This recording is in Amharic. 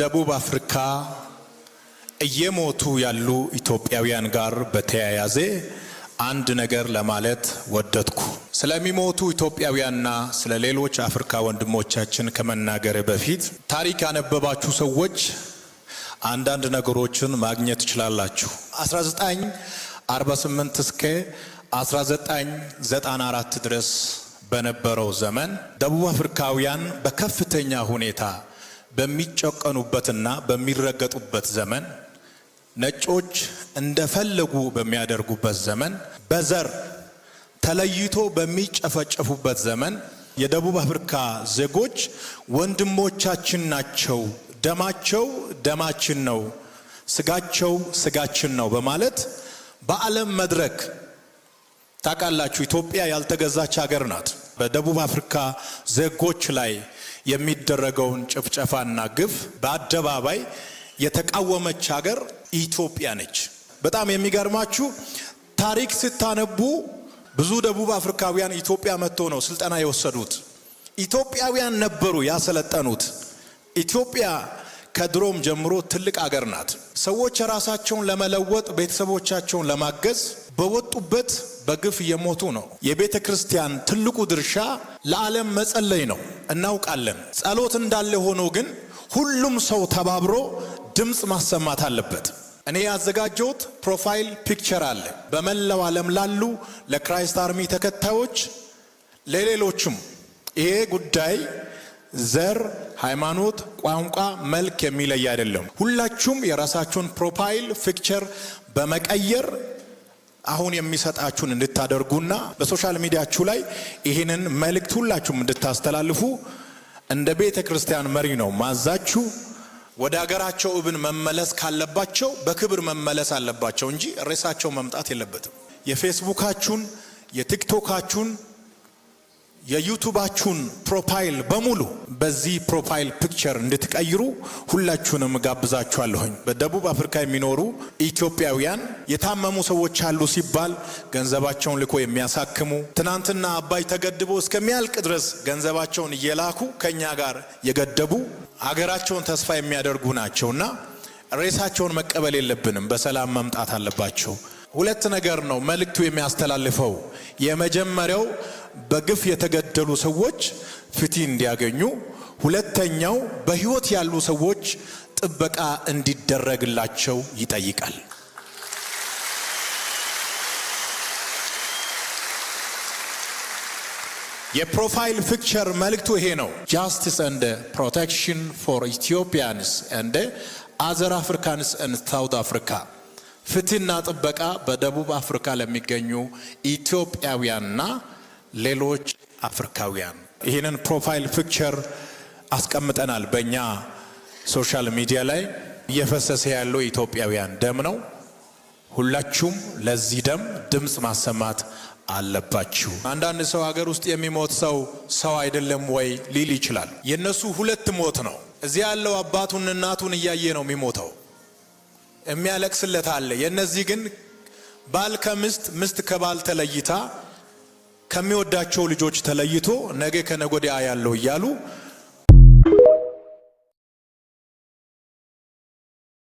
በደቡብ አፍሪካ እየሞቱ ያሉ ኢትዮጵያውያን ጋር በተያያዘ አንድ ነገር ለማለት ወደድኩ። ስለሚሞቱ ኢትዮጵያውያንና ስለ ሌሎች አፍሪካ ወንድሞቻችን ከመናገር በፊት ታሪክ ያነበባችሁ ሰዎች አንዳንድ ነገሮችን ማግኘት ትችላላችሁ። 1948 እስከ 1994 ድረስ በነበረው ዘመን ደቡብ አፍሪካውያን በከፍተኛ ሁኔታ በሚጨቀኑበትና በሚረገጡበት ዘመን፣ ነጮች እንደፈለጉ በሚያደርጉበት ዘመን፣ በዘር ተለይቶ በሚጨፈጨፉበት ዘመን የደቡብ አፍሪካ ዜጎች ወንድሞቻችን ናቸው፣ ደማቸው ደማችን ነው፣ ስጋቸው ስጋችን ነው በማለት በዓለም መድረክ ታውቃላችሁ፣ ኢትዮጵያ ያልተገዛች ሀገር ናት። በደቡብ አፍሪካ ዜጎች ላይ የሚደረገውን ጭፍጨፋና ግፍ በአደባባይ የተቃወመች ሀገር ኢትዮጵያ ነች። በጣም የሚገርማችሁ ታሪክ ስታነቡ ብዙ ደቡብ አፍሪካውያን ኢትዮጵያ መጥተው ነው ስልጠና የወሰዱት። ኢትዮጵያውያን ነበሩ ያሰለጠኑት። ኢትዮጵያ ከድሮም ጀምሮ ትልቅ ሀገር ናት። ሰዎች ራሳቸውን ለመለወጥ ቤተሰቦቻቸውን ለማገዝ በወጡበት በግፍ እየሞቱ ነው። የቤተ ክርስቲያን ትልቁ ድርሻ ለዓለም መጸለይ ነው፣ እናውቃለን። ጸሎት እንዳለ ሆኖ ግን ሁሉም ሰው ተባብሮ ድምፅ ማሰማት አለበት። እኔ ያዘጋጀሁት ፕሮፋይል ፒክቸር አለ። በመላው ዓለም ላሉ ለክራይስት አርሚ ተከታዮች፣ ለሌሎችም ይሄ ጉዳይ ዘር፣ ሃይማኖት፣ ቋንቋ፣ መልክ የሚለይ አይደለም። ሁላችሁም የራሳችሁን ፕሮፋይል ፒክቸር በመቀየር አሁን የሚሰጣችሁን እንድታደርጉና በሶሻል ሚዲያችሁ ላይ ይህንን መልእክት ሁላችሁም እንድታስተላልፉ እንደ ቤተ ክርስቲያን መሪ ነው ማዛችሁ። ወደ ሀገራቸው እብን መመለስ ካለባቸው በክብር መመለስ አለባቸው እንጂ ሬሳቸው መምጣት የለበትም። የፌስቡካችሁን፣ የቲክቶካችሁን፣ የዩቱባችሁን ፕሮፋይል በሙሉ በዚህ ፕሮፋይል ፒክቸር እንድትቀይሩ ሁላችሁንም ጋብዛችኋለሁኝ። በደቡብ አፍሪካ የሚኖሩ ኢትዮጵያውያን የታመሙ ሰዎች አሉ ሲባል ገንዘባቸውን ልኮ የሚያሳክሙ፣ ትናንትና አባይ ተገድቦ እስከሚያልቅ ድረስ ገንዘባቸውን እየላኩ ከኛ ጋር የገደቡ ሀገራቸውን ተስፋ የሚያደርጉ ናቸውና ሬሳቸውን መቀበል የለብንም፣ በሰላም መምጣት አለባቸው። ሁለት ነገር ነው መልእክቱ የሚያስተላልፈው። የመጀመሪያው በግፍ የተገደሉ ሰዎች ፍትህ እንዲያገኙ፣ ሁለተኛው በህይወት ያሉ ሰዎች ጥበቃ እንዲደረግላቸው ይጠይቃል። የፕሮፋይል ፒክቸር መልእክቱ ይሄ ነው። Justice and protection for Ethiopians and other Africans in South Africa. ፍትህና ጥበቃ በደቡብ አፍሪካ ለሚገኙ ኢትዮጵያውያንና ሌሎች አፍሪካውያን። ይህንን ፕሮፋይል ፒክቸር አስቀምጠናል በእኛ ሶሻል ሚዲያ ላይ። እየፈሰሰ ያለው ኢትዮጵያውያን ደም ነው። ሁላችሁም ለዚህ ደም ድምፅ ማሰማት አለባችሁ። አንዳንድ ሰው ሀገር ውስጥ የሚሞት ሰው አይደለም ወይ ሊል ይችላል። የነሱ ሁለት ሞት ነው። እዚህ ያለው አባቱን እናቱን እያየ ነው የሚሞተው፣ የሚያለቅስለት አለ። የነዚህ ግን ባል ከምስት፣ ምስት ከባል ተለይታ ከሚወዳቸው ልጆች ተለይቶ ነገ ከነገ ወዲያ ያለው እያሉ